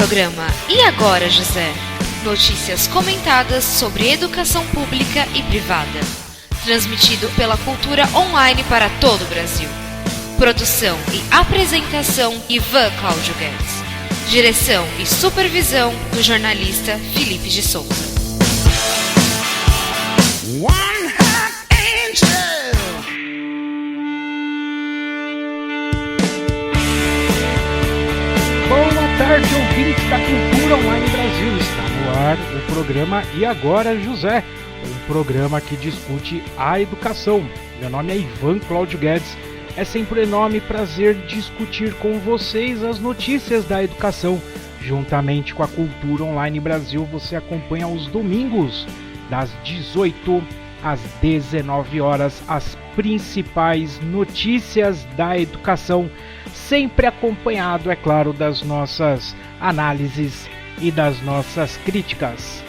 programa E Agora, José? Notícias comentadas sobre educação pública e privada. Transmitido pela Cultura Online para todo o Brasil. Produção e apresentação Ivan Cláudio Guedes. Direção e supervisão do jornalista Felipe de Souza. Boa tarde, ouvintes da Cultura Online Brasil. Está no ar o programa E Agora, José? Um programa que discute a educação. Meu nome é Ivan Cláudio Guedes. É sempre um enorme prazer discutir com vocês as notícias da educação. Juntamente com a Cultura Online Brasil, você acompanha aos domingos, das 18 às 19 horas, as principais notícias da educação, sempre acompanhado, é claro, das nossas análises e das nossas críticas.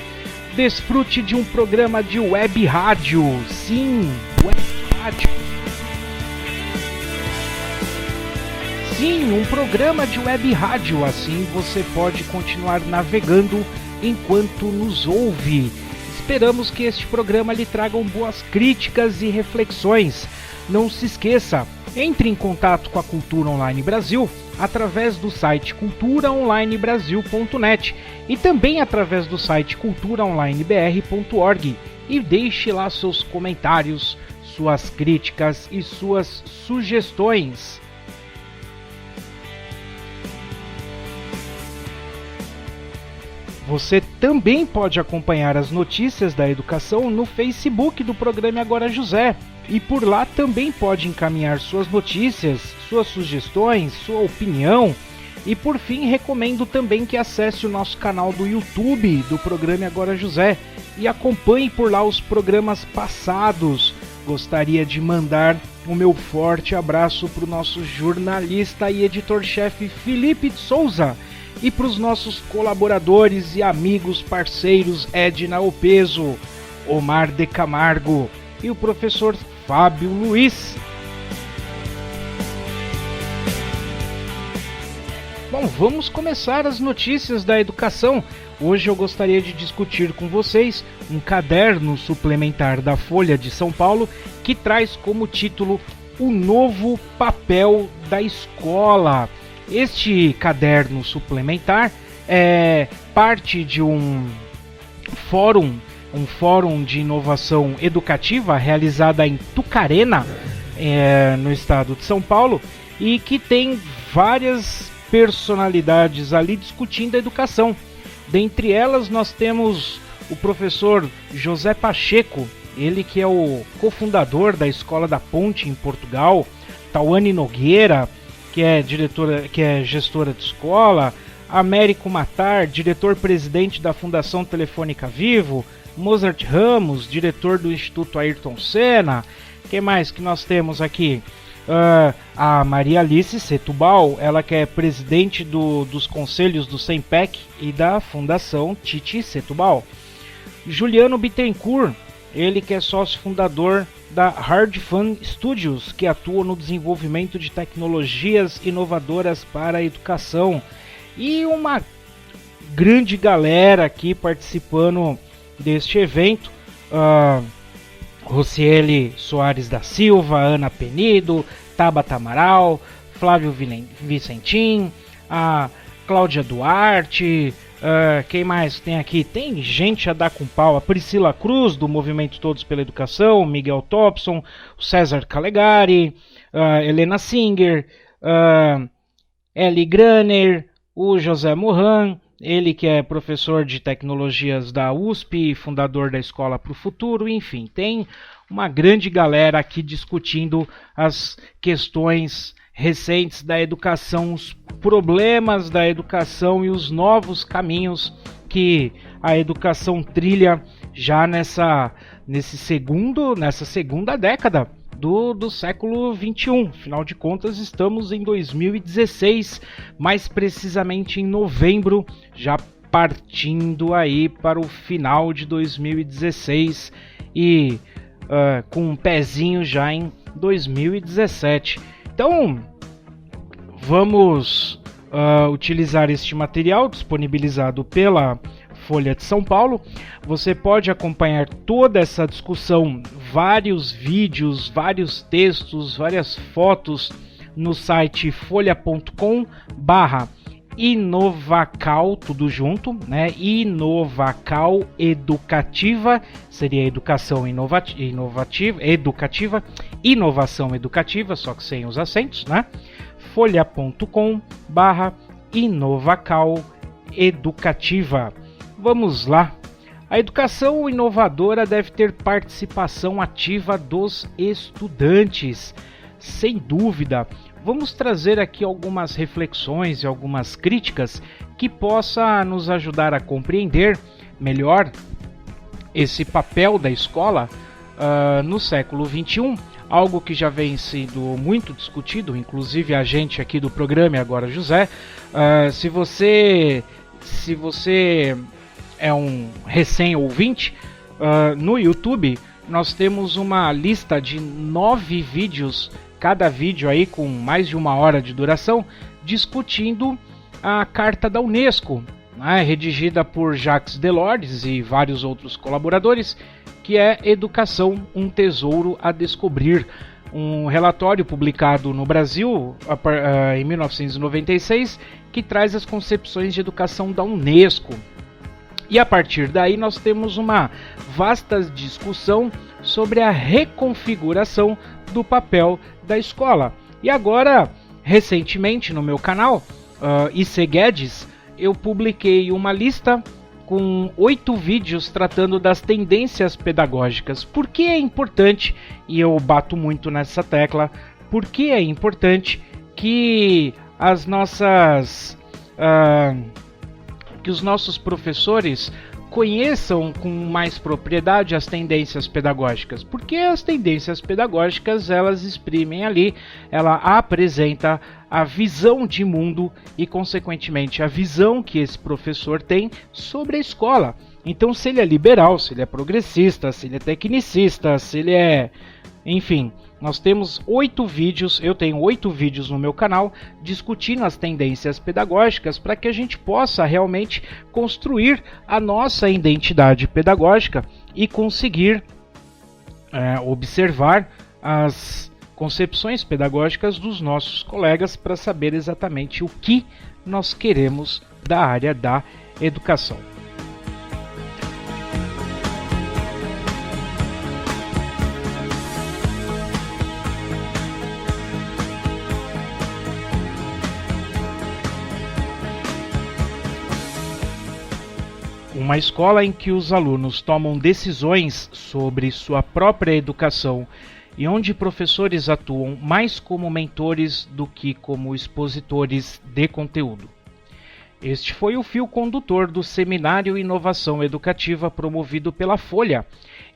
Desfrute de um programa de web rádio. Sim, web rádio. Sim, um programa de web rádio. Assim você pode continuar navegando enquanto nos ouve. Esperamos que este programa lhe traga boas críticas e reflexões. Não se esqueça, entre em contato com a Cultura Online Brasil através do site culturaonlinebrasil.net e também através do site culturaonlinebr.org e deixe lá seus comentários, suas críticas e suas sugestões. Você também pode acompanhar as notícias da educação no Facebook do programa Agora José. E por lá também pode encaminhar suas notícias, suas sugestões, sua opinião. E por fim, recomendo também que acesse o nosso canal do YouTube do programa Agora José e acompanhe por lá os programas passados. Gostaria de mandar o meu forte abraço para o nosso jornalista e editor-chefe Felipe de Souza e para os nossos colaboradores e amigos parceiros Edna Opeso, Omar de Camargo e o professor Fábio Luiz. Bom, vamos começar as notícias da educação. Hoje eu gostaria de discutir com vocês um caderno suplementar da Folha de São Paulo que traz como título O Novo Papel da Escola. Este caderno suplementar é parte de um fórum de inovação educativa realizada em Tucarena, no estado de São Paulo, e que tem várias personalidades ali discutindo a educação. Dentre elas nós temos o professor José Pacheco, ele que é o cofundador da Escola da Ponte em Portugal, Tawane Nogueira, que é gestora de escola, Américo Matar, diretor-presidente da Fundação Telefônica Vivo, Mozart Ramos, diretor do Instituto Ayrton Senna. Quem mais que nós temos aqui? A Maria Alice Setúbal, ela que é presidente dos conselhos do SEMPEC e da Fundação Titi Setúbal. Juliano Bittencourt, ele que é sócio fundador da Hard Fun Studios, que atua no desenvolvimento de tecnologias inovadoras para a educação. E uma grande galera aqui participando deste evento. Rocieli Soares da Silva, Ana Penido, Tabata Amaral, Flávio Vicentim, a Cláudia Duarte, quem mais tem aqui? Tem gente a dar com pau, a Priscila Cruz do Movimento Todos pela Educação, Miguel Thompson, o César Calegari, Helena Singer, Eli Graner, o José Moran, ele que é professor de tecnologias da USP, fundador da Escola para o Futuro, enfim, tem uma grande galera aqui discutindo as questões recentes da educação, os problemas da educação e os novos caminhos que a educação trilha já nessa segunda década do século XXI. Afinal de contas, estamos em 2016, mais precisamente em novembro, já partindo aí para o final de 2016 e com um pezinho já em 2017. Então, vamos utilizar este material disponibilizado pela Folha de São Paulo. Você pode acompanhar toda essa discussão, vários vídeos, vários textos, várias fotos no site folha.com/Inovacal, tudo junto, né? Inovacal Educativa, seria educação educativa, inovação educativa, só que sem os acentos, né? folha.com/Inovacal Educativa. Vamos lá. A educação inovadora deve ter participação ativa dos estudantes, sem dúvida. Vamos trazer aqui algumas reflexões e algumas críticas que possa nos ajudar a compreender melhor esse papel da escola no século XXI, algo que já vem sendo muito discutido, inclusive a gente aqui do programa Agora José. Se você é um recém-ouvinte, no YouTube nós temos uma lista de 9 vídeos, cada vídeo aí com mais de 1 hora de duração, discutindo a Carta da Unesco, né, redigida por Jacques Delors e vários outros colaboradores, que é Educação, um Tesouro a Descobrir, um relatório publicado no Brasil em 1996, que traz as concepções de educação da Unesco. E a partir daí nós temos uma vasta discussão sobre a reconfiguração do papel da escola. E agora, recentemente no meu canal, IC Guedes, eu publiquei uma lista com 8 vídeos tratando das tendências pedagógicas. Por que é importante, e eu bato muito nessa tecla, por que é importante que que os nossos professores conheçam com mais propriedade as tendências pedagógicas, porque as tendências pedagógicas elas exprimem ali, ela apresenta a visão de mundo e consequentemente a visão que esse professor tem sobre a escola. Então, se ele é liberal, se ele é progressista, se ele é tecnicista, se ele é, enfim, nós temos 8 vídeos, eu tenho 8 vídeos no meu canal discutindo as tendências pedagógicas para que a gente possa realmente construir a nossa identidade pedagógica e conseguir observar as concepções pedagógicas dos nossos colegas para saber exatamente o que nós queremos da área da educação. Uma escola em que os alunos tomam decisões sobre sua própria educação e onde professores atuam mais como mentores do que como expositores de conteúdo. Este foi o fio condutor do Seminário Inovação Educativa promovido pela Folha,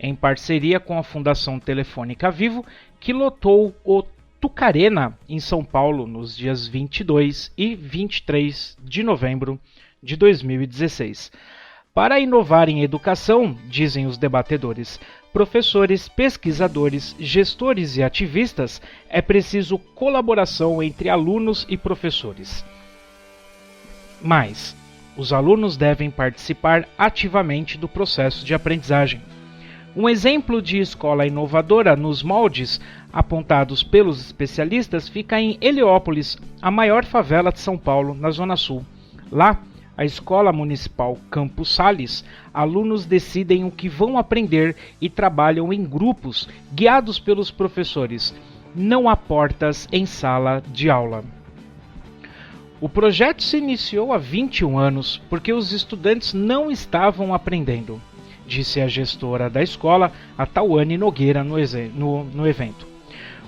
em parceria com a Fundação Telefônica Vivo, que lotou o Tucarena, em São Paulo, nos dias 22 e 23 de novembro de 2016. Para inovar em educação, dizem os debatedores, professores, pesquisadores, gestores e ativistas, é preciso colaboração entre alunos e professores. Mas, os alunos devem participar ativamente do processo de aprendizagem. Um exemplo de escola inovadora nos moldes apontados pelos especialistas fica em Heliópolis, a maior favela de São Paulo, na Zona Sul. Lá, a Escola Municipal Campos Sales, alunos decidem o que vão aprender e trabalham em grupos, guiados pelos professores. Não há portas em sala de aula. O projeto se iniciou há 21 anos porque os estudantes não estavam aprendendo, disse a gestora da escola, a Tauane Nogueira, no evento.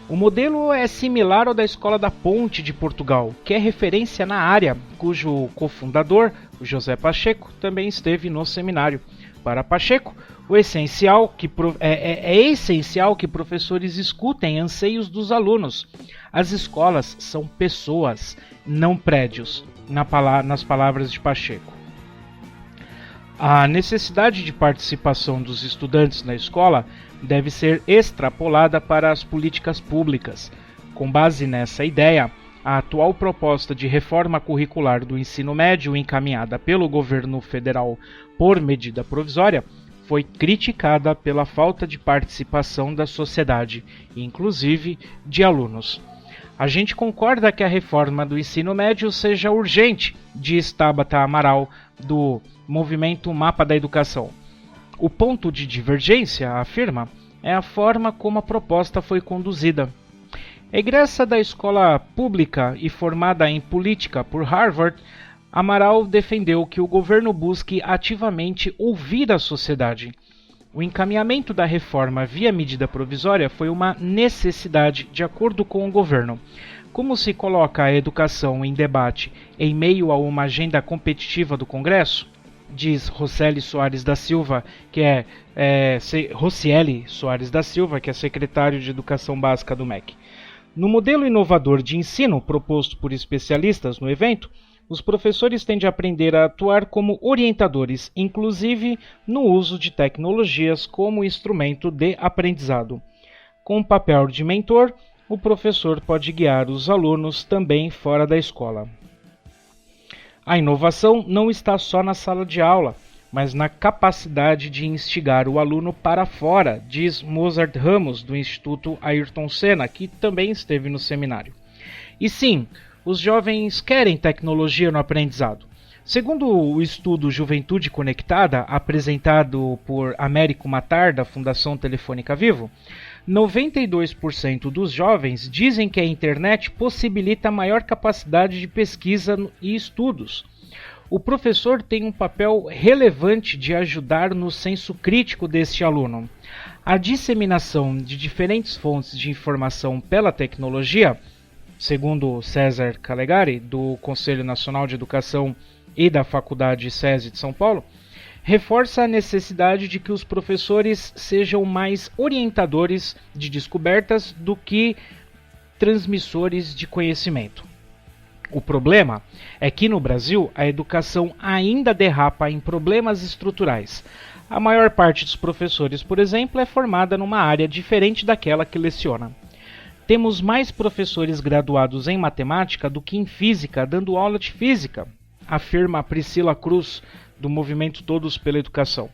O modelo é similar ao da Escola da Ponte de Portugal, que é referência na área, cujo cofundador, o José Pacheco, também esteve no seminário. Para Pacheco, é essencial que professores escutem anseios dos alunos. As escolas são pessoas, não prédios, nas palavras de Pacheco. A necessidade de participação dos estudantes na escola deve ser extrapolada para as políticas públicas. Com base nessa ideia, a atual proposta de reforma curricular do ensino médio encaminhada pelo governo federal por medida provisória foi criticada pela falta de participação da sociedade, inclusive de alunos. A gente concorda que a reforma do ensino médio seja urgente, diz Tabata Amaral, do movimento Mapa da Educação. O ponto de divergência, afirma, é a forma como a proposta foi conduzida. Egressa da escola pública e formada em política por Harvard, Amaral defendeu que o governo busque ativamente ouvir a sociedade. O encaminhamento da reforma via medida provisória foi uma necessidade, de acordo com o governo. Como se coloca a educação em debate em meio a uma agenda competitiva do Congresso? Diz Rocieli Soares da Silva, que é secretário de Educação Básica do MEC. No modelo inovador de ensino proposto por especialistas no evento, os professores têm de aprender a atuar como orientadores, inclusive no uso de tecnologias como instrumento de aprendizado. Com o papel de mentor, o professor pode guiar os alunos também fora da escola. A inovação não está só na sala de aula, mas na capacidade de instigar o aluno para fora, diz Mozart Ramos, do Instituto Ayrton Senna, que também esteve no seminário. E sim, os jovens querem tecnologia no aprendizado. Segundo o estudo Juventude Conectada, apresentado por Américo Matar, da Fundação Telefônica Vivo, 92% dos jovens dizem que a internet possibilita maior capacidade de pesquisa e estudos. O professor tem um papel relevante de ajudar no senso crítico deste aluno. A disseminação de diferentes fontes de informação pela tecnologia, segundo César Calegari, do Conselho Nacional de Educação e da Faculdade SESI de São Paulo, reforça a necessidade de que os professores sejam mais orientadores de descobertas do que transmissores de conhecimento. O problema é que no Brasil a educação ainda derrapa em problemas estruturais. A maior parte dos professores, por exemplo, é formada numa área diferente daquela que leciona. Temos mais professores graduados em matemática do que em física, dando aula de física, afirma Priscila Cruz, do movimento Todos pela Educação.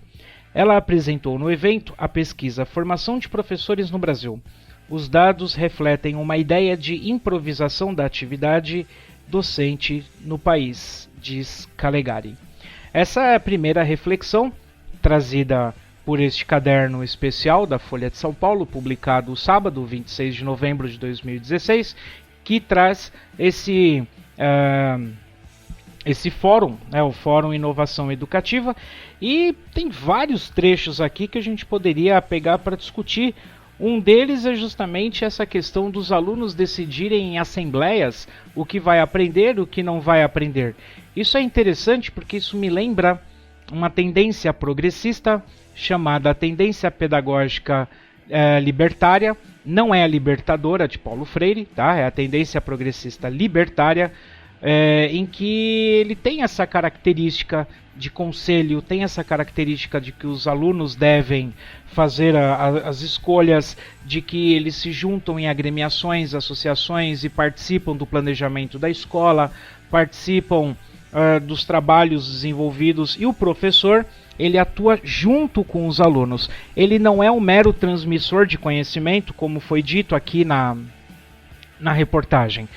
Ela apresentou no evento a pesquisa Formação de Professores no Brasil. Os dados refletem uma ideia de improvisação da atividade docente no país, diz Calegari. Essa é a primeira reflexão trazida por este caderno especial da Folha de São Paulo, publicado sábado, 26 de novembro de 2016, que traz esse fórum, o Fórum Inovação Educativa, e tem vários trechos aqui que a gente poderia pegar para discutir. Um deles é justamente essa questão dos alunos decidirem em assembleias o que vai aprender, o que não vai aprender. Isso é interessante porque isso me lembra uma tendência progressista chamada tendência pedagógica libertária. Não é a libertadora de Paulo Freire, tá? É a tendência progressista libertária, em que ele tem essa característica de conselho, tem essa característica de que os alunos devem fazer as escolhas, de que eles se juntam em agremiações, associações e participam do planejamento da escola, participam dos trabalhos desenvolvidos, e o professor, ele atua junto com os alunos. Ele não é um mero transmissor de conhecimento, como foi dito aqui na reportagem.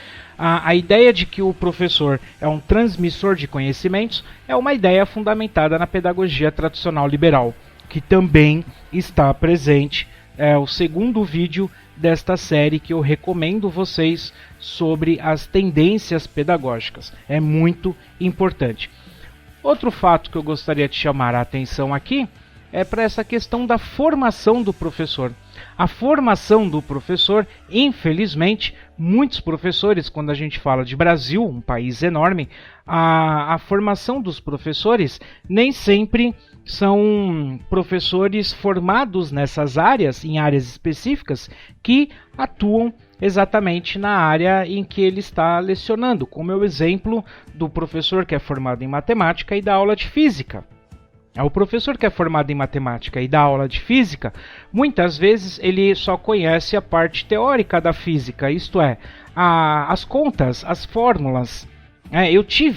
A ideia de que o professor é um transmissor de conhecimentos é uma ideia fundamentada na pedagogia tradicional liberal, que também está presente. É o segundo vídeo desta série que eu recomendo vocês sobre as tendências pedagógicas. É muito importante. Outro fato que eu gostaria de chamar a atenção aqui é para essa questão da formação do professor. A formação do professor, infelizmente, muitos professores, quando a gente fala de Brasil, um país enorme, a formação dos professores nem sempre são professores formados nessas áreas, em áreas específicas, que atuam exatamente na área em que ele está lecionando, como é o exemplo do professor que é formado em matemática e da aula de física. O professor que é formado em matemática e dá aula de física, muitas vezes ele só conhece a parte teórica da física, isto é, as contas, as fórmulas.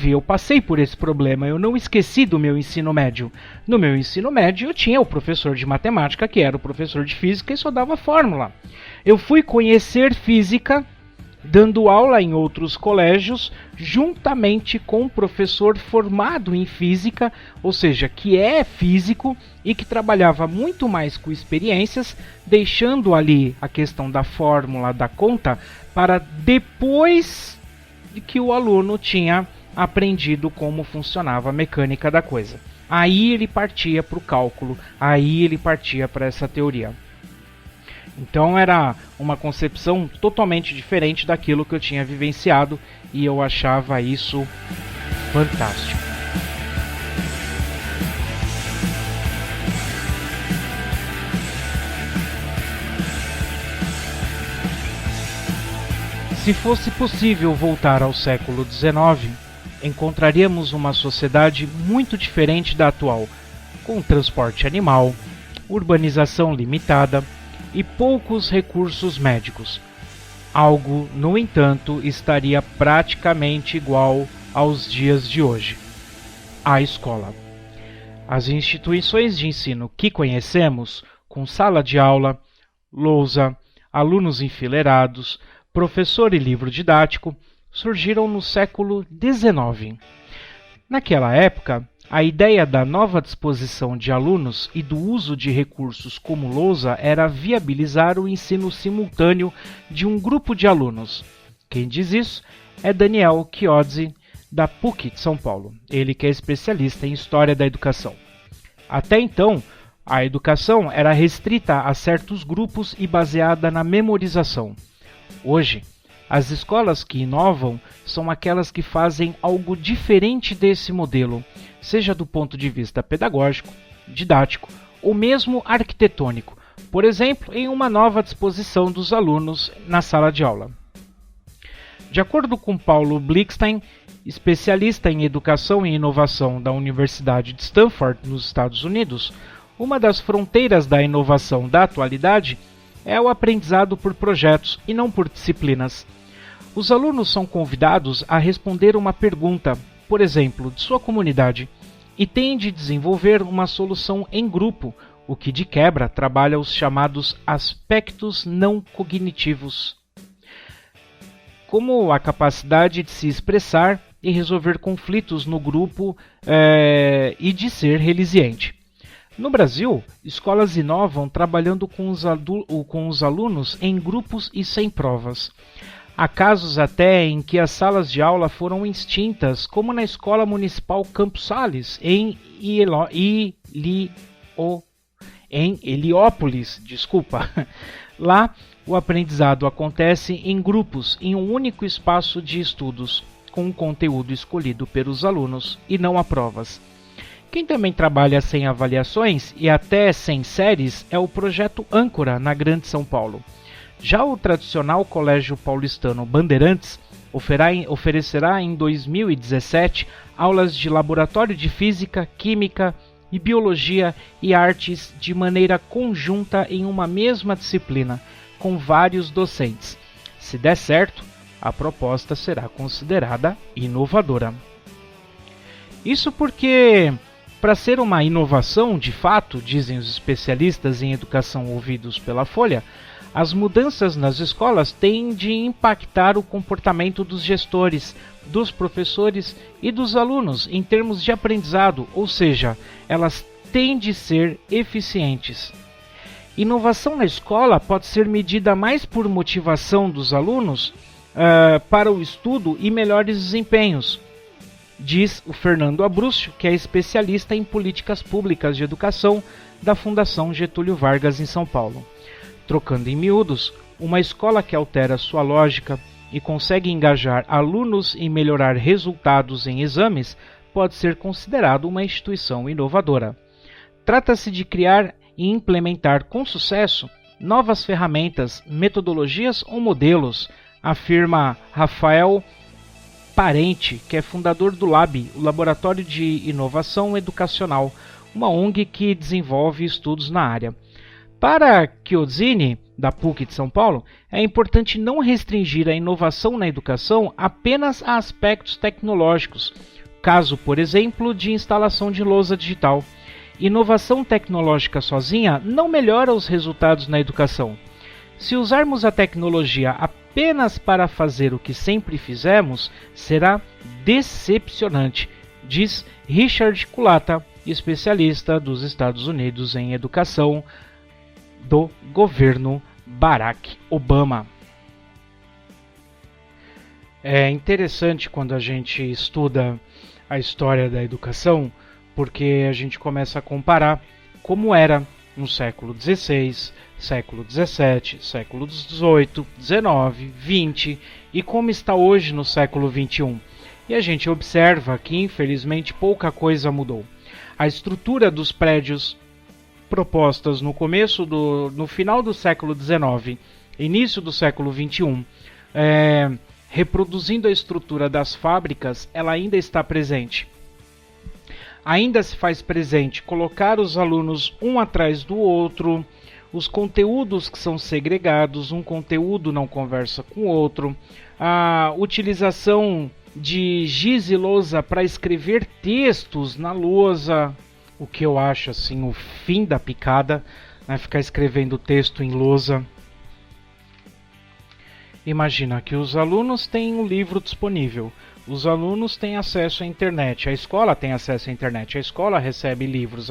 Eu passei por esse problema, eu não esqueci do meu ensino médio. No meu ensino médio eu tinha o professor de matemática que era o professor de física e só dava fórmula. Eu fui conhecer física dando aula em outros colégios, juntamente com um professor formado em física, ou seja, que é físico e que trabalhava muito mais com experiências, deixando ali a questão da fórmula, da conta, para depois de que o aluno tinha aprendido como funcionava a mecânica da coisa. Aí ele partia para o cálculo, aí ele partia para essa teoria. Então era uma concepção totalmente diferente daquilo que eu tinha vivenciado e eu achava isso fantástico. Se fosse possível voltar ao século XIX, encontraríamos uma sociedade muito diferente da atual, com transporte animal, urbanização limitada e poucos recursos médicos. Algo, no entanto, estaria praticamente igual aos dias de hoje: a escola. As instituições de ensino que conhecemos, com sala de aula, lousa, alunos enfileirados, professor e livro didático, surgiram no século XIX. Naquela época, a ideia da nova disposição de alunos e do uso de recursos como lousa era viabilizar o ensino simultâneo de um grupo de alunos. Quem diz isso é Daniel Chiozzi, da PUC de São Paulo, ele que é especialista em História da Educação. Até então, a educação era restrita a certos grupos e baseada na memorização. Hoje, as escolas que inovam são aquelas que fazem algo diferente desse modelo, seja do ponto de vista pedagógico, didático ou mesmo arquitetônico, por exemplo, em uma nova disposição dos alunos na sala de aula. De acordo com Paulo Blickstein, especialista em educação e inovação da Universidade de Stanford, nos Estados Unidos, uma das fronteiras da inovação da atualidade é o aprendizado por projetos e não por disciplinas. Os alunos são convidados a responder uma pergunta, por exemplo, de sua comunidade, e têm de desenvolver uma solução em grupo, o que de quebra trabalha os chamados aspectos não cognitivos, como a capacidade de se expressar e resolver conflitos no grupo e de ser resiliente. No Brasil, escolas inovam trabalhando com os alunos em grupos e sem provas. Há casos até em que as salas de aula foram extintas, como na Escola Municipal Campos Sales, em Heliópolis. Lá, o aprendizado acontece em grupos, em um único espaço de estudos, com um conteúdo escolhido pelos alunos e não há provas. Quem também trabalha sem avaliações e até sem séries é o Projeto Âncora, na Grande São Paulo. Já o tradicional Colégio Paulistano Bandeirantes oferecerá em 2017 aulas de laboratório de Física, Química e Biologia e Artes de maneira conjunta em uma mesma disciplina, com vários docentes. Se der certo, a proposta será considerada inovadora. Isso porque, para ser uma inovação de fato, dizem os especialistas em educação ouvidos pela Folha, as mudanças nas escolas têm de impactar o comportamento dos gestores, dos professores e dos alunos em termos de aprendizado, ou seja, elas têm de ser eficientes. Inovação na escola pode ser medida mais por motivação dos alunos para o estudo e melhores desempenhos, diz o Fernando Abrúcio, que é especialista em políticas públicas de educação da Fundação Getúlio Vargas em São Paulo. Trocando em miúdos, uma escola que altera sua lógica e consegue engajar alunos e melhorar resultados em exames pode ser considerado uma instituição inovadora. Trata-se de criar e implementar com sucesso novas ferramentas, metodologias ou modelos, afirma Rafael Parente, que é fundador do LAB, o Laboratório de Inovação Educacional, uma ONG que desenvolve estudos na área. Para Chiodzini, da PUC de São Paulo, é importante não restringir a inovação na educação apenas a aspectos tecnológicos, caso, por exemplo, de instalação de lousa digital. Inovação tecnológica sozinha não melhora os resultados na educação. Se usarmos a tecnologia apenas para fazer o que sempre fizemos, será decepcionante, diz Richard Culata, especialista dos Estados Unidos em educação do governo Barack Obama. É interessante quando a gente estuda a história da educação, porque a gente começa a comparar como era no século XVI, século XVII, século XVIII, XIX, XX e como está hoje no século XXI. E a gente observa que, infelizmente, pouca coisa mudou. A estrutura dos prédios propostas no final do século XIX, início do século XXI, reproduzindo a estrutura das fábricas, ela ainda está presente. Ainda se faz presente colocar os alunos um atrás do outro, os conteúdos que são segregados, um conteúdo não conversa com o outro, a utilização de giz e lousa para escrever textos na lousa, o que eu acho assim o fim da picada, né? Ficar escrevendo texto em lousa. Imagina que os alunos têm um livro disponível, os alunos têm acesso à internet, a escola tem acesso à internet, a escola recebe livros,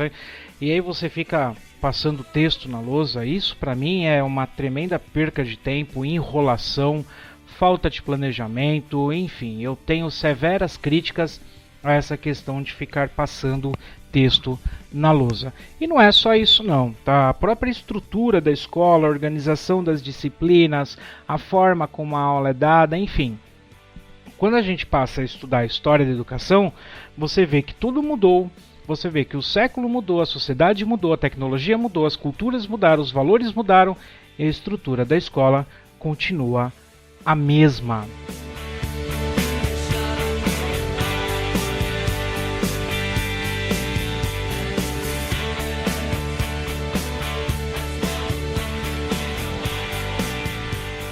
e aí você fica passando texto na lousa. Isso para mim é uma tremenda perca de tempo, enrolação, falta de planejamento, enfim, eu tenho severas críticas a essa questão de ficar passando texto na lousa. E não é só isso não, tá? A própria estrutura da escola, a organização das disciplinas, a forma como a aula é dada, enfim. Quando a gente passa a estudar a história da educação, você vê que tudo mudou, você vê que o século mudou, a sociedade mudou, a tecnologia mudou, as culturas mudaram, os valores mudaram, e a estrutura da escola continua a mesma.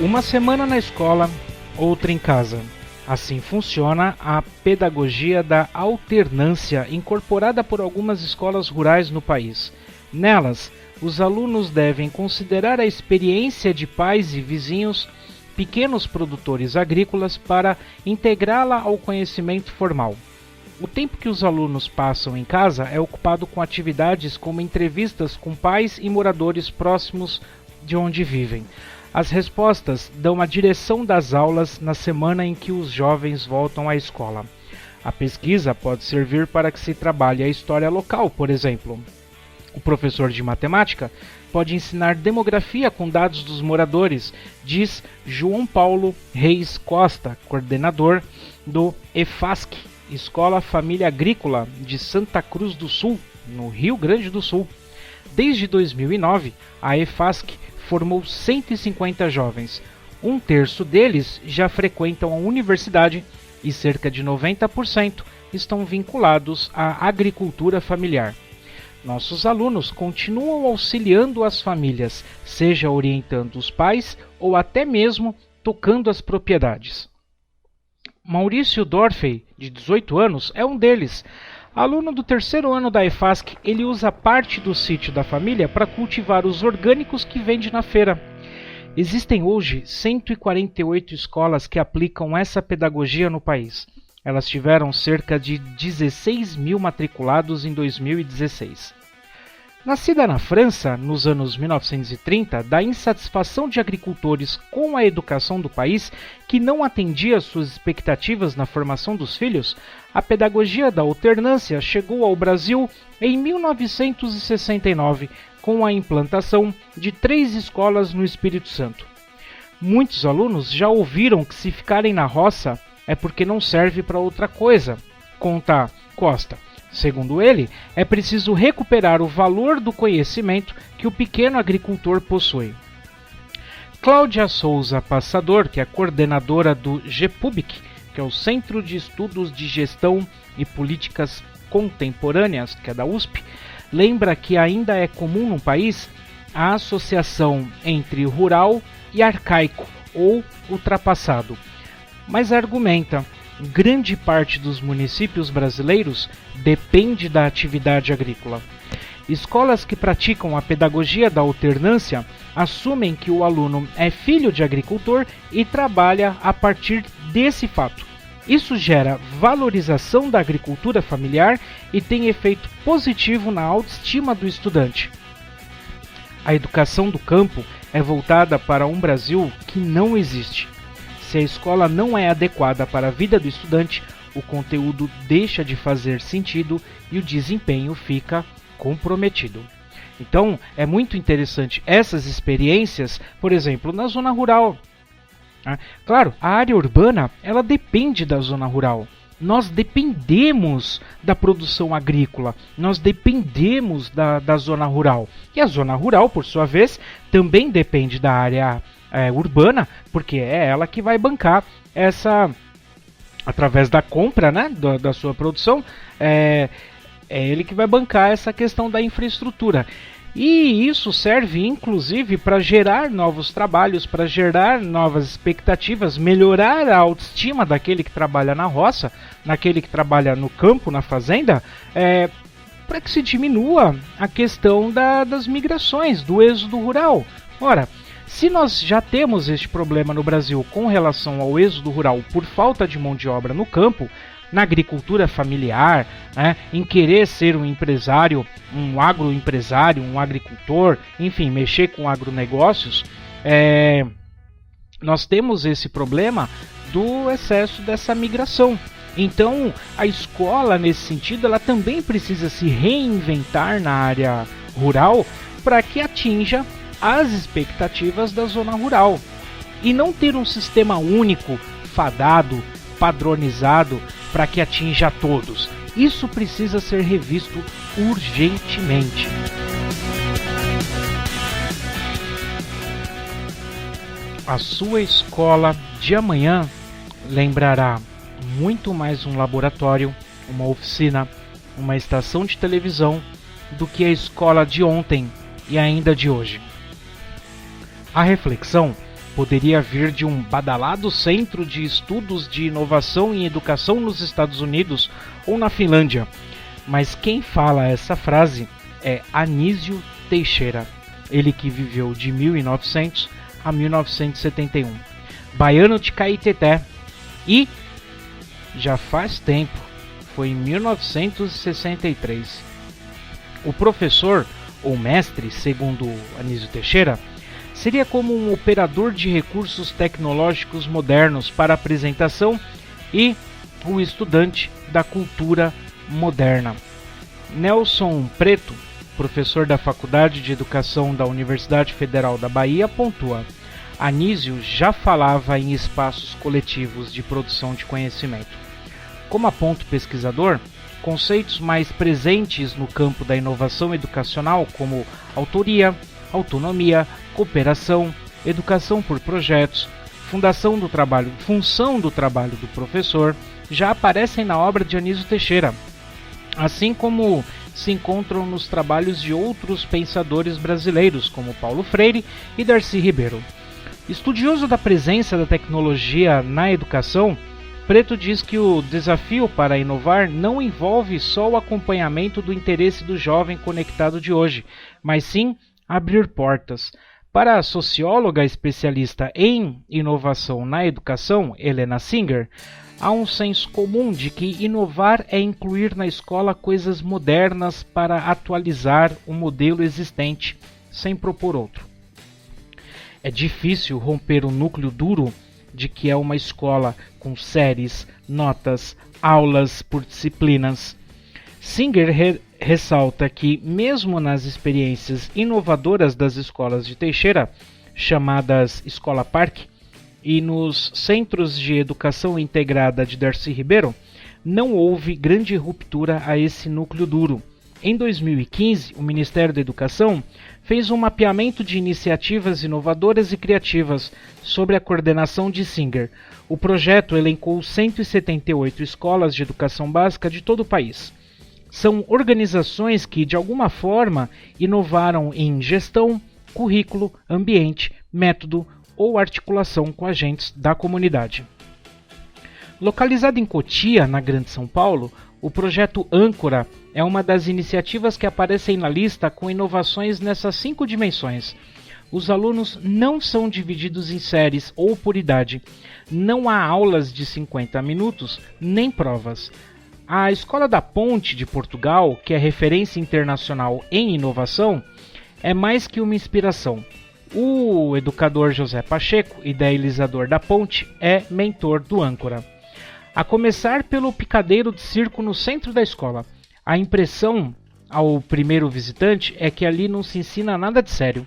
Uma semana na escola, outra em casa. Assim funciona a pedagogia da alternância incorporada por algumas escolas rurais no país. Nelas, os alunos devem considerar a experiência de pais e vizinhos, pequenos produtores agrícolas, para integrá-la ao conhecimento formal. O tempo que os alunos passam em casa é ocupado com atividades como entrevistas com pais e moradores próximos de onde vivem. As respostas dão a direção das aulas na semana em que os jovens voltam à escola. A pesquisa pode servir para que se trabalhe a história local, por exemplo. O professor de matemática pode ensinar demografia com dados dos moradores, diz João Paulo Reis Costa, coordenador do EFASC, Escola Família Agrícola de Santa Cruz do Sul, no Rio Grande do Sul. Desde 2009, a EFASC formou 150 jovens. Um terço deles já frequentam a universidade e cerca de 90% estão vinculados à agricultura familiar. Nossos alunos continuam auxiliando as famílias, seja orientando os pais ou até mesmo tocando as propriedades. Maurício Dorfey, de 18 anos, é um deles. Aluno do terceiro ano da EFASC, ele usa parte do sítio da família para cultivar os orgânicos que vende na feira. Existem hoje 148 escolas que aplicam essa pedagogia no país. Elas tiveram cerca de 16 mil matriculados em 2016. Nascida na França, nos anos 1930, da insatisfação de agricultores com a educação do país, que não atendia às suas expectativas na formação dos filhos, a pedagogia da alternância chegou ao Brasil em 1969, com a implantação de 3 escolas no Espírito Santo. Muitos alunos já ouviram que se ficarem na roça é porque não serve para outra coisa, conta Costa. Segundo ele, é preciso recuperar o valor do conhecimento que o pequeno agricultor possui. Cláudia Souza Passador, que é coordenadora do GEPUBIC, que é o Centro de Estudos de Gestão e Políticas Contemporâneas, que é da USP, lembra que ainda é comum no país a associação entre rural e arcaico ou ultrapassado, mas argumenta: grande parte dos municípios brasileiros depende da atividade agrícola. Escolas que praticam a pedagogia da alternância assumem que o aluno é filho de agricultor e trabalha a partir desse fato. Isso gera valorização da agricultura familiar e tem efeito positivo na autoestima do estudante. A educação do campo é voltada para um Brasil que não existe. Se a escola não é adequada para a vida do estudante, o conteúdo deixa de fazer sentido e o desempenho fica comprometido. Então, é muito interessante essas experiências, por exemplo, na zona rural. Claro, a área urbana, ela depende da zona rural. Nós dependemos da produção agrícola, nós dependemos da zona rural. E a zona rural, por sua vez, também depende da área urbana, porque é ela que vai bancar essa, através da compra, né, da sua produção, é ele que vai bancar essa questão da infraestrutura. E isso serve inclusive para gerar novos trabalhos, para gerar novas expectativas, melhorar a autoestima daquele que trabalha na roça, naquele que trabalha no campo, na fazenda, para que se diminua a questão das migrações, do êxodo rural. Ora, se nós já temos este problema no Brasil com relação ao êxodo rural por falta de mão de obra no campo, na agricultura familiar, né, em querer ser um empresário, um agroempresário, um agricultor, enfim, mexer com agronegócios, nós temos esse problema do excesso dessa migração. Então, a escola, nesse sentido, ela também precisa se reinventar na área rural para que atinja as expectativas da zona rural. E não ter um sistema único, fadado, padronizado, para que atinja a todos. Isso precisa ser revisto urgentemente. A sua escola de amanhã lembrará muito mais um laboratório, uma oficina, uma estação de televisão do que a escola de ontem e ainda de hoje. A reflexão poderia vir de um badalado centro de estudos de inovação em educação nos Estados Unidos ou na Finlândia, mas quem fala essa frase é Anísio Teixeira, ele que viveu de 1900 a 1971, baiano de Caeté, e já faz tempo, foi em 1963. O professor, ou mestre, segundo Anísio Teixeira, seria como um operador de recursos tecnológicos modernos para apresentação e o estudante da cultura moderna. Nelson Preto, professor da Faculdade de Educação da Universidade Federal da Bahia, pontua: Anísio já falava em espaços coletivos de produção de conhecimento. Como aponta o pesquisador, conceitos mais presentes no campo da inovação educacional, como autoria, autonomia, cooperação, educação por projetos, função do trabalho do professor, já aparecem na obra de Anísio Teixeira, assim como se encontram nos trabalhos de outros pensadores brasileiros, como Paulo Freire e Darcy Ribeiro. Estudioso da presença da tecnologia na educação, Preto diz que o desafio para inovar não envolve só o acompanhamento do interesse do jovem conectado de hoje, mas sim abrir portas. Para a socióloga especialista em inovação na educação, Helena Singer, há um senso comum de que inovar é incluir na escola coisas modernas para atualizar o modelo existente, sem propor outro. É difícil romper o núcleo duro de que é uma escola com séries, notas, aulas por disciplinas. Singer ressalta que, mesmo nas experiências inovadoras das escolas de Teixeira, chamadas Escola Parque, e nos centros de educação integrada de Darcy Ribeiro, não houve grande ruptura a esse núcleo duro. Em 2015, o Ministério da Educação fez um mapeamento de iniciativas inovadoras e criativas sob a coordenação de Singer. O projeto elencou 178 escolas de educação básica de todo o país. São organizações que, de alguma forma, inovaram em gestão, currículo, ambiente, método ou articulação com agentes da comunidade. Localizado em Cotia, na Grande São Paulo, o projeto Âncora é uma das iniciativas que aparecem na lista com inovações nessas 5 dimensões. Os alunos não são divididos em séries ou por idade. Não há aulas de 50 minutos, nem provas. A Escola da Ponte de Portugal, que é referência internacional em inovação, é mais que uma inspiração. O educador José Pacheco, idealizador da Ponte, é mentor do Âncora. A começar pelo picadeiro de circo no centro da escola. A impressão ao primeiro visitante é que ali não se ensina nada de sério.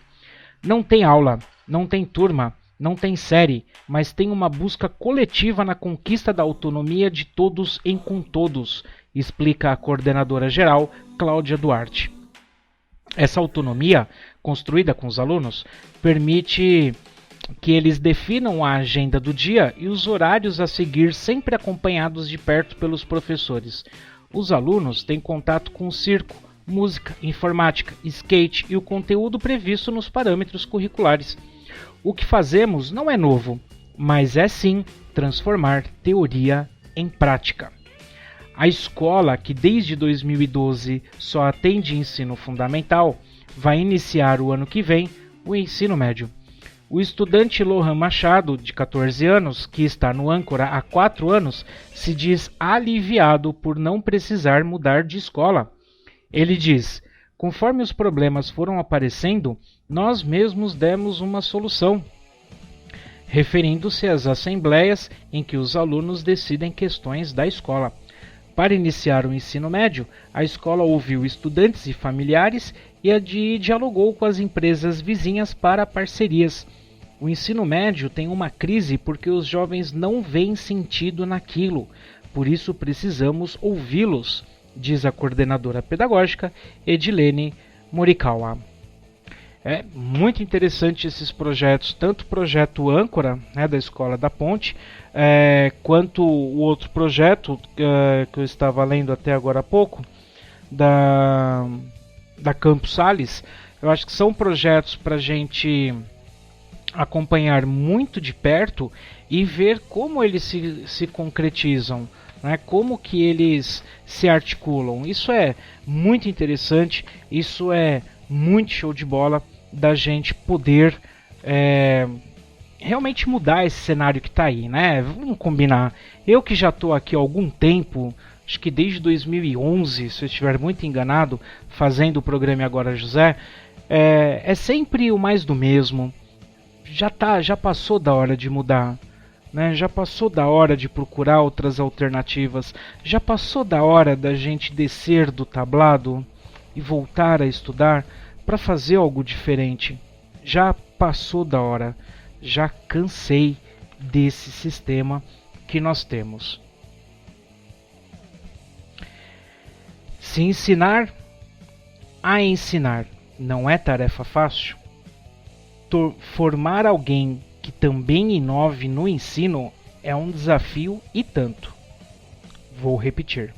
Não tem aula, não tem turma, não tem série, mas tem uma busca coletiva na conquista da autonomia de todos em com todos, explica a coordenadora geral, Cláudia Duarte. Essa autonomia, construída com os alunos, permite que eles definam a agenda do dia e os horários a seguir, sempre acompanhados de perto pelos professores. Os alunos têm contato com o circo, música, informática, skate e o conteúdo previsto nos parâmetros curriculares. O que fazemos não é novo, mas é sim transformar teoria em prática. A escola, que desde 2012 só atende ensino fundamental, vai iniciar o ano que vem o ensino médio. O estudante Lohan Machado, de 14 anos, que está no Âncora há 4 anos, se diz aliviado por não precisar mudar de escola. Ele diz: conforme os problemas foram aparecendo, nós mesmos demos uma solução, referindo-se às assembleias em que os alunos decidem questões da escola. Para iniciar o ensino médio, a escola ouviu estudantes e familiares e dialogou com as empresas vizinhas para parcerias. O ensino médio tem uma crise porque os jovens não veem sentido naquilo, por isso precisamos ouvi-los, diz a coordenadora pedagógica Edilene Morikawa. É muito interessante esses projetos, tanto o projeto Âncora, né, da Escola da Ponte, quanto o outro projeto que eu estava lendo até agora há pouco, da Campus Sales. Eu acho que são projetos para a gente acompanhar muito de perto e ver como eles se concretizam, né? Como que eles se articulam. Isso é muito interessante, isso é muito show de bola da gente poder realmente mudar esse cenário que está aí, né? Vamos combinar. Eu que já estou aqui há algum tempo, acho que desde 2011, se eu estiver muito enganado, fazendo o programa Agora José, é sempre o mais do mesmo. Já passou da hora de mudar, né? Já passou da hora de procurar outras alternativas, já passou da hora da gente descer do tablado e voltar a estudar para fazer algo diferente. Já passou da hora, já cansei desse sistema que nós temos. Se ensinar a ensinar não é tarefa fácil, formar alguém que também inove no ensino é um desafio e tanto. Vou repetir.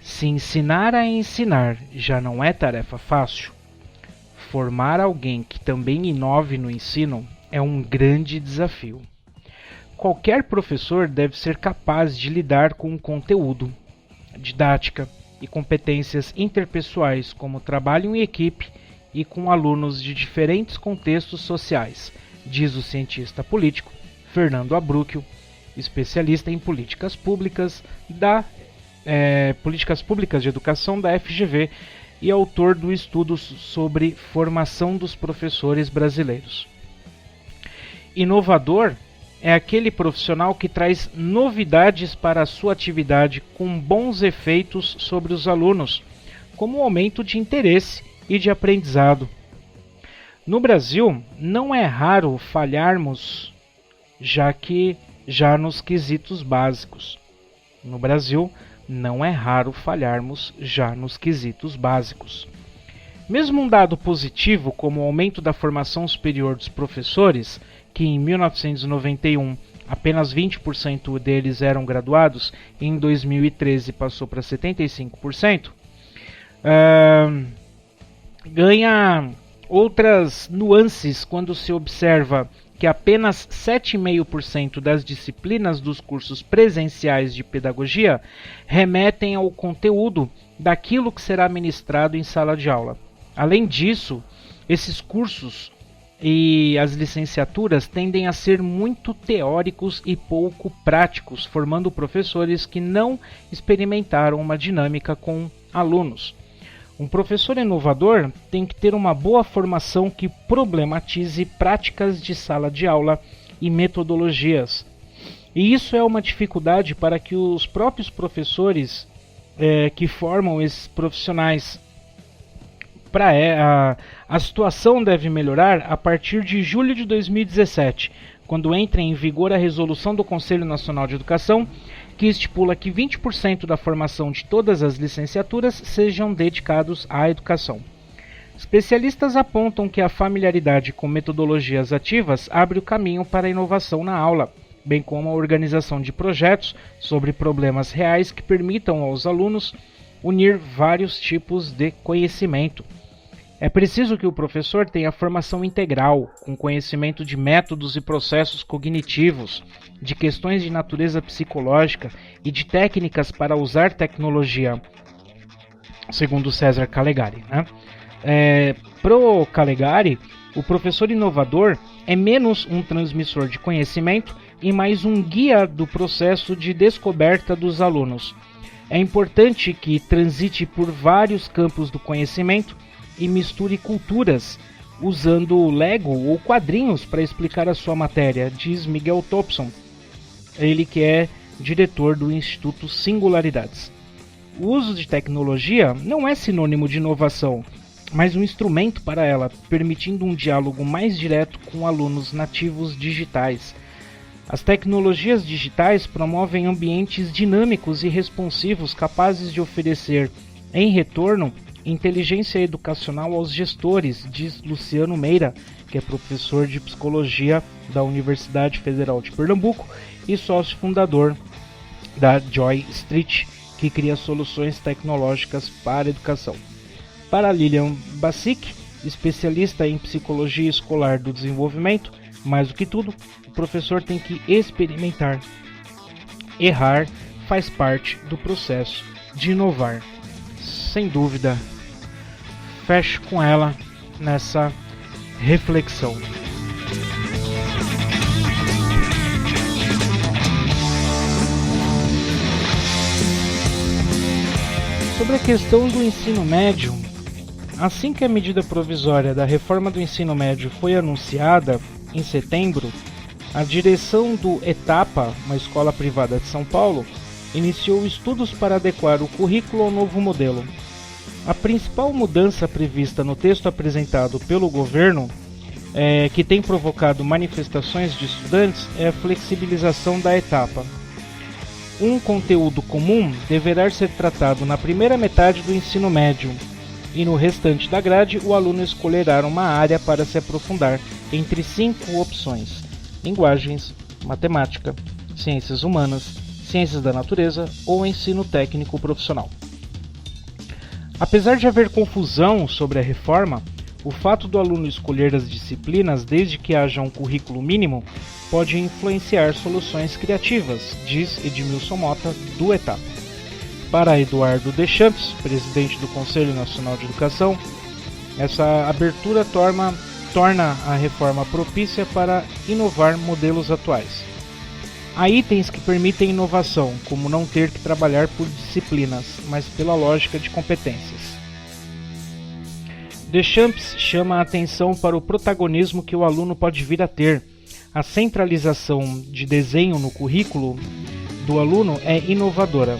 Se ensinar a ensinar já não é tarefa fácil, formar alguém que também inove no ensino é um grande desafio. Qualquer professor deve ser capaz de lidar com o conteúdo, didática e competências interpessoais como trabalho em equipe e com alunos de diferentes contextos sociais, diz o cientista político Fernando Abrúquio, especialista em políticas públicas de educação da FGV e autor do estudo sobre formação dos professores brasileiros. Inovador é aquele profissional que traz novidades para a sua atividade com bons efeitos sobre os alunos, como o aumento de interesse e de aprendizado. No Brasil, não é raro falharmos já nos quesitos básicos. No Brasil, não é raro falharmos já nos quesitos básicos. Mesmo um dado positivo como o aumento da formação superior dos professores, que em 1991 apenas 20% deles eram graduados, e em 2013 passou para 75%, ganha outras nuances quando se observa que apenas 7,5% das disciplinas dos cursos presenciais de pedagogia remetem ao conteúdo daquilo que será ministrado em sala de aula. Além disso, esses cursos e as licenciaturas tendem a ser muito teóricos e pouco práticos, formando professores que não experimentaram uma dinâmica com alunos. Um professor inovador tem que ter uma boa formação que problematize práticas de sala de aula e metodologias. E isso é uma dificuldade para que os próprios professores que formam esses profissionais. A situação deve melhorar a partir de julho de 2017, quando entra em vigor a resolução do Conselho Nacional de Educação, que estipula que 20% da formação de todas as licenciaturas sejam dedicados à educação. Especialistas apontam que a familiaridade com metodologias ativas abre o caminho para a inovação na aula, bem como a organização de projetos sobre problemas reais que permitam aos alunos unir vários tipos de conhecimento. É preciso que o professor tenha formação integral, com conhecimento de métodos e processos cognitivos, de questões de natureza psicológica e de técnicas para usar tecnologia, segundo César Calegari. Pro Calegari, o professor inovador é menos um transmissor de conhecimento e mais um guia do processo de descoberta dos alunos. É importante que transite por vários campos do conhecimento e misture culturas, usando Lego ou quadrinhos para explicar a sua matéria, diz Miguel Thompson, ele que é diretor do Instituto Singularidades. O uso de tecnologia não é sinônimo de inovação, mas um instrumento para ela, permitindo um diálogo mais direto com alunos nativos digitais. As tecnologias digitais promovem ambientes dinâmicos e responsivos capazes de oferecer, em retorno, inteligência educacional aos gestores, diz Luciano Meira, que é professor de psicologia da Universidade Federal de Pernambuco e sócio fundador da Joy Street, que cria soluções tecnológicas para a educação. Para Lilian Basic, especialista em psicologia escolar do desenvolvimento, mais do que tudo, o professor tem que experimentar. Errar faz parte do processo de inovar. Sem dúvida, fecho com ela nessa reflexão. Sobre a questão do ensino médio, assim que a medida provisória da reforma do ensino médio foi anunciada, em setembro, a direção do Etapa, uma escola privada de São Paulo, iniciou estudos para adequar o currículo ao novo modelo. A principal mudança prevista no texto apresentado pelo governo, que tem provocado manifestações de estudantes, é a flexibilização da etapa. Um conteúdo comum deverá ser tratado na primeira metade do ensino médio, e no restante da grade o aluno escolherá uma área para se aprofundar entre 5 opções: linguagens, matemática, ciências humanas, ciências da natureza ou ensino técnico profissional. Apesar de haver confusão sobre a reforma, o fato do aluno escolher as disciplinas desde que haja um currículo mínimo pode influenciar soluções criativas, diz Edmilson Mota, do Etapa. Para Eduardo Deschamps, presidente do Conselho Nacional de Educação, essa abertura torna a reforma propícia para inovar modelos atuais. Há itens que permitem inovação, como não ter que trabalhar por disciplinas, mas pela lógica de competências. Deschamps chama a atenção para o protagonismo que o aluno pode vir a ter. A centralização de desenho no currículo do aluno é inovadora.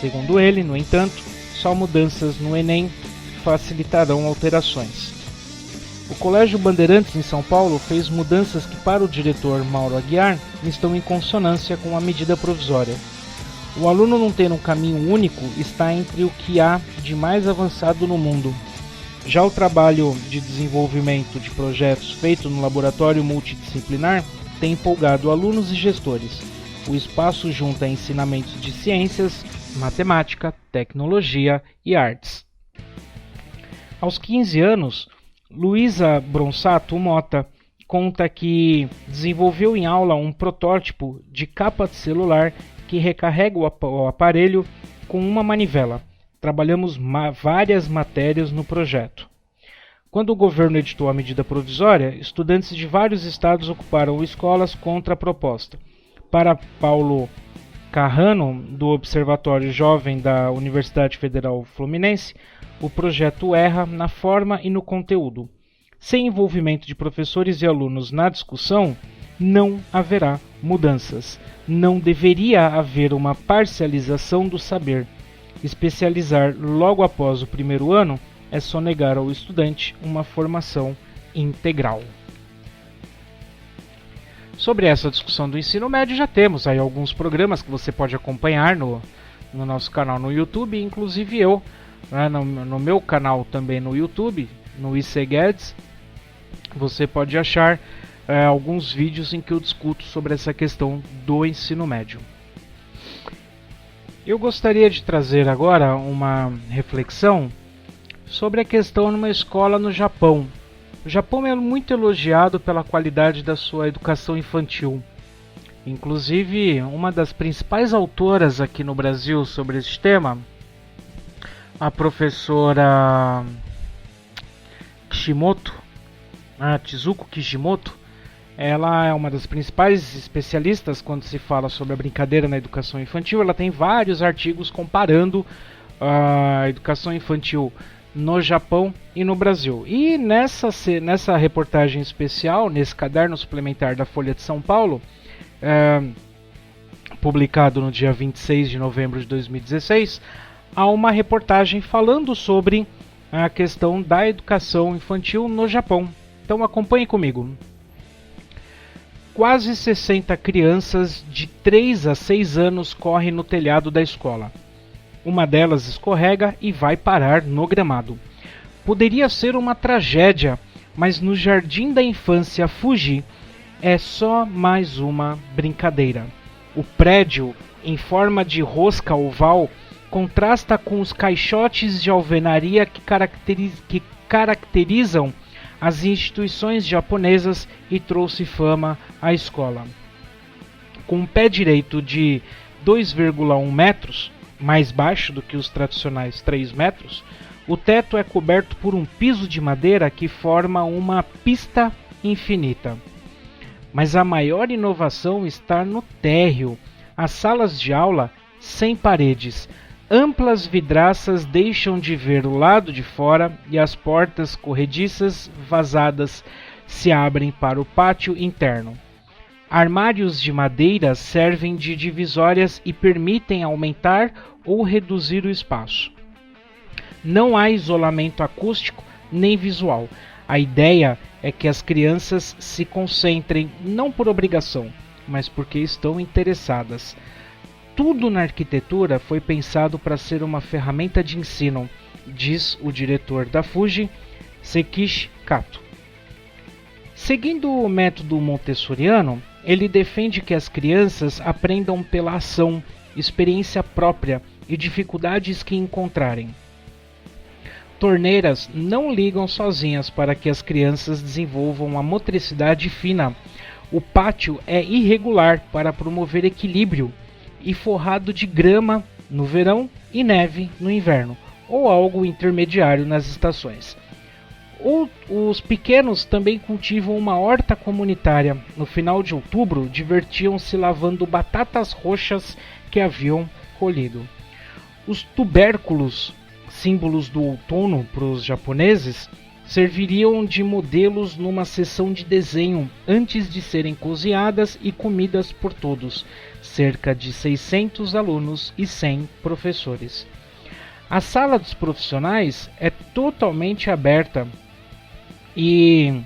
Segundo ele, no entanto, só mudanças no Enem facilitarão alterações. O Colégio Bandeirantes em São Paulo fez mudanças que, para o diretor Mauro Aguiar, estão em consonância com a medida provisória. O aluno não ter um caminho único está entre o que há de mais avançado no mundo. Já o trabalho de desenvolvimento de projetos feito no laboratório multidisciplinar tem empolgado alunos e gestores. O espaço junta ensinamentos de ciências, matemática, tecnologia e artes. Aos 15 anos, Luísa Bronsato Mota conta que desenvolveu em aula um protótipo de capa de celular que recarrega o aparelho com uma manivela. Trabalhamos várias matérias no projeto. Quando o governo editou a medida provisória, estudantes de vários estados ocuparam escolas contra a proposta. Para Paulo Carrano, do Observatório Jovem da Universidade Federal Fluminense, o projeto erra na forma e no conteúdo. Sem envolvimento de professores e alunos na discussão, não haverá mudanças. Não deveria haver uma parcialização do saber. Especializar logo após o primeiro ano é sonegar ao estudante uma formação integral. Sobre essa discussão do ensino médio, já temos aí alguns programas que você pode acompanhar no nosso canal no YouTube, inclusive eu, né, no meu canal também no YouTube, no IC Guedes, você pode achar alguns vídeos em que eu discuto sobre essa questão do ensino médio. Eu gostaria de trazer agora uma reflexão sobre a questão numa escola no Japão. O Japão é muito elogiado pela qualidade da sua educação infantil. Inclusive, uma das principais autoras aqui no Brasil sobre esse tema, a professora Chizuko Kishimoto, ela é uma das principais especialistas quando se fala sobre a brincadeira na educação infantil. Ela tem vários artigos comparando a educação infantil no Japão e no Brasil. E nessa reportagem especial, nesse caderno suplementar da Folha de São Paulo, publicado no dia 26 de novembro de 2016, há uma reportagem falando sobre a questão da educação infantil no Japão. Então acompanhe comigo. Quase 60 crianças de 3 a 6 anos correm no telhado da escola. Uma delas escorrega e vai parar no gramado. Poderia ser uma tragédia, mas no Jardim da Infância Fuji é só mais uma brincadeira. O prédio, em forma de rosca oval, contrasta com os caixotes de alvenaria que caracterizam as instituições japonesas e trouxe fama à escola. Com um pé direito de 2,1 metros, mais baixo do que os tradicionais 3 metros, o teto é coberto por um piso de madeira que forma uma pista infinita. Mas a maior inovação está no térreo. As salas de aula sem paredes. Amplas vidraças deixam de ver o lado de fora e as portas corrediças vazadas se abrem para o pátio interno. Armários de madeira servem de divisórias e permitem aumentar ou reduzir o espaço. Não há isolamento acústico nem visual. A ideia é que as crianças se concentrem não por obrigação, mas porque estão interessadas. Tudo na arquitetura foi pensado para ser uma ferramenta de ensino, diz o diretor da Fuji, Sekishi Kato. Seguindo o método montessoriano, ele defende que as crianças aprendam pela ação, experiência própria e dificuldades que encontrarem. Torneiras não ligam sozinhas para que as crianças desenvolvam a motricidade fina. O pátio é irregular para promover equilíbrio e forrado de grama no verão e neve no inverno, ou algo intermediário nas estações. Os pequenos também cultivam uma horta comunitária. No final de outubro, divertiam-se lavando batatas roxas que haviam colhido. Os tubérculos, símbolos do outono para os japoneses, serviriam de modelos numa sessão de desenho antes de serem cozinhadas e comidas por todos, cerca de 600 alunos e 100 professores. A sala dos profissionais é totalmente aberta e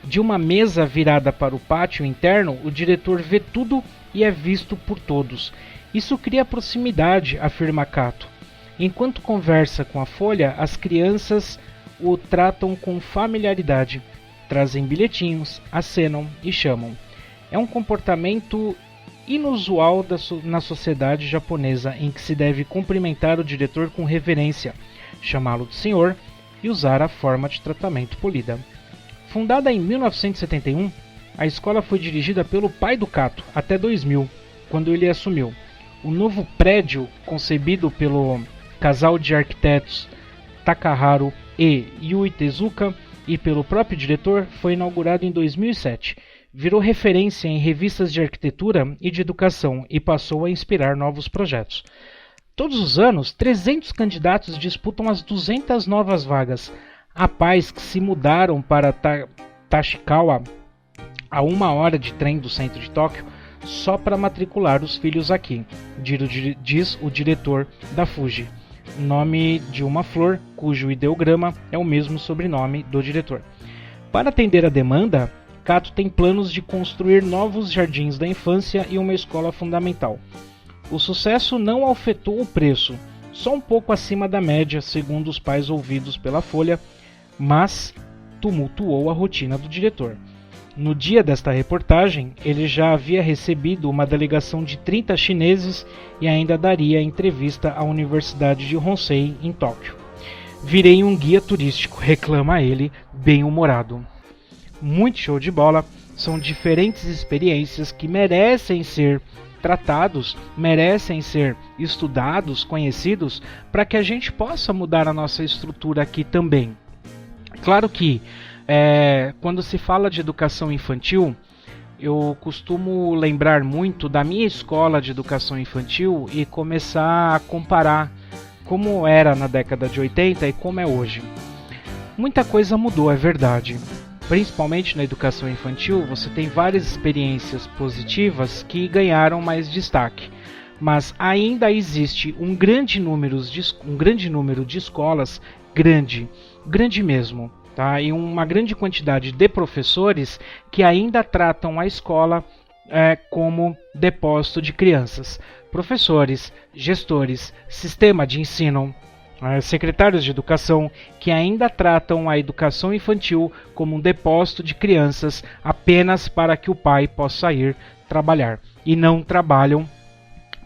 de uma mesa virada para o pátio interno, o diretor vê tudo e é visto por todos. Isso cria proximidade, afirma Kato. Enquanto conversa com a Folha, as crianças o tratam com familiaridade, trazem bilhetinhos, acenam e chamam. é um comportamento inusual na sociedade japonesa em que se deve cumprimentar o diretor com reverência, chamá-lo de senhor e usar a forma de tratamento polida. Fundada em 1971, a escola foi dirigida pelo pai do Kato até 2000, quando ele assumiu. O novo prédio, concebido pelo casal de arquitetos Takaharu e Yui Tezuka e pelo próprio diretor, foi inaugurado em 2007. Virou referência em revistas de arquitetura e de educação e passou a inspirar novos projetos. Todos os anos, 300 candidatos disputam as 200 novas vagas. Há pais que se mudaram para Tachikawa, a 1 hora de trem do centro de Tóquio, só para matricular os filhos aqui, diz o diretor da Fuji. Nome de uma flor cujo ideograma é o mesmo sobrenome do diretor. Para atender a demanda, Kato tem planos de construir novos jardins da infância e uma escola fundamental. O sucesso não afetou o preço, só um pouco acima da média, segundo os pais ouvidos pela Folha, mas tumultuou a rotina do diretor. No dia desta reportagem, ele já havia recebido uma delegação de 30 chineses e ainda daria entrevista à Universidade de Honsei, em Tóquio. Virei um guia turístico, reclama ele, bem-humorado. Muito show de bola, são diferentes experiências que merecem ser tratados, merecem ser estudados, conhecidos, para que a gente possa mudar a nossa estrutura aqui também. Claro que quando se fala de educação infantil, eu costumo lembrar muito da minha escola de educação infantil e começar a comparar como era na década de 80 e como é hoje. Muita coisa mudou, é verdade. Principalmente na educação infantil, você tem várias experiências positivas que ganharam mais destaque. Mas ainda existe um grande número de escolas, grande mesmo, tá? E uma grande quantidade de professores que ainda tratam a escola como depósito de crianças. Professores, gestores, sistema de ensino, secretários de educação que ainda tratam a educação infantil como um depósito de crianças apenas para que o pai possa ir trabalhar. E não trabalham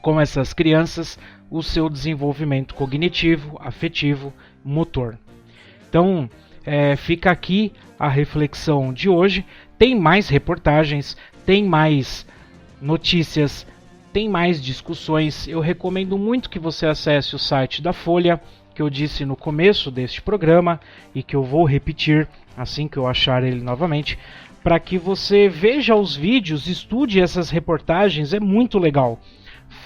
com essas crianças o seu desenvolvimento cognitivo, afetivo, motor. Então, fica aqui a reflexão de hoje. Tem mais reportagens, tem mais notícias, tem mais discussões. Eu recomendo muito que você acesse o site da Folha, que eu disse no começo deste programa e que eu vou repetir assim que eu achar ele novamente, para que você veja os vídeos, estude essas reportagens, é muito legal.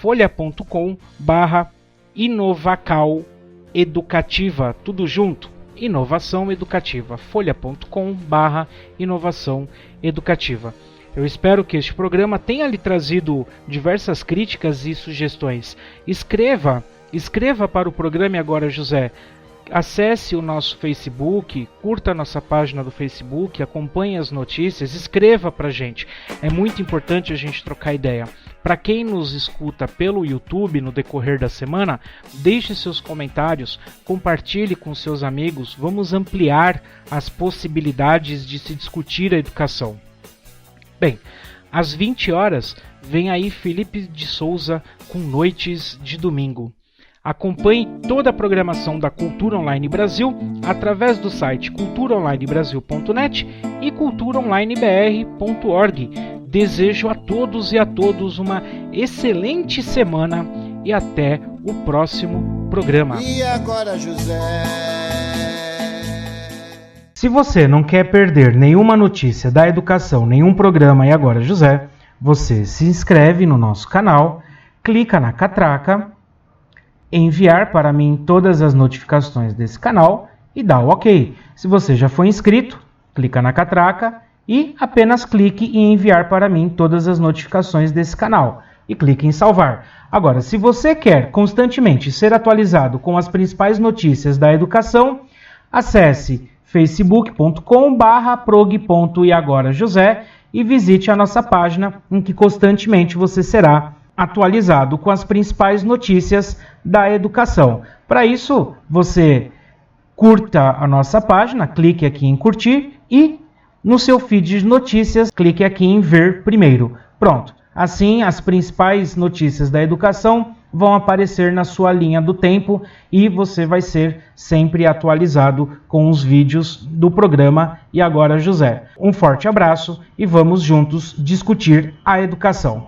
folha.com/inovacal educativa, tudo junto, inovação educativa, folha.com/inovação educativa. Eu espero que este programa tenha lhe trazido diversas críticas e sugestões. Escreva para o programa Agora José. Acesse o nosso Facebook, curta a nossa página do Facebook, acompanhe as notícias, escreva para a gente. É muito importante a gente trocar ideia. Para quem nos escuta pelo YouTube no decorrer da semana, deixe seus comentários, compartilhe com seus amigos, vamos ampliar as possibilidades de se discutir a educação. Bem, às 20 horas vem aí Felipe de Souza com Noites de Domingo. Acompanhe toda a programação da Cultura Online Brasil através do site culturaonlinebrasil.net e culturaonlinebr.org. Desejo a todos e a todos uma excelente semana e até o próximo programa. E agora, José? Se você não quer perder nenhuma notícia da educação, nenhum programa E Agora José, você se inscreve no nosso canal, clica na catraca, enviar para mim todas as notificações desse canal e dá o OK. Se você já foi inscrito, clica na catraca e apenas clique em enviar para mim todas as notificações desse canal e clique em salvar. Agora, se você quer constantemente ser atualizado com as principais notícias da educação, acesse facebook.com/prog.eagorajosé e visite a nossa página em que constantemente você será atualizado com as principais notícias da educação. Para isso, você curta a nossa página, clique aqui em curtir e No seu feed de notícias, clique aqui em ver primeiro. Pronto. Assim, as principais notícias da educação vão aparecer na sua linha do tempo e você vai ser sempre atualizado com os vídeos do programa E Agora José. Um forte abraço e vamos juntos discutir a educação.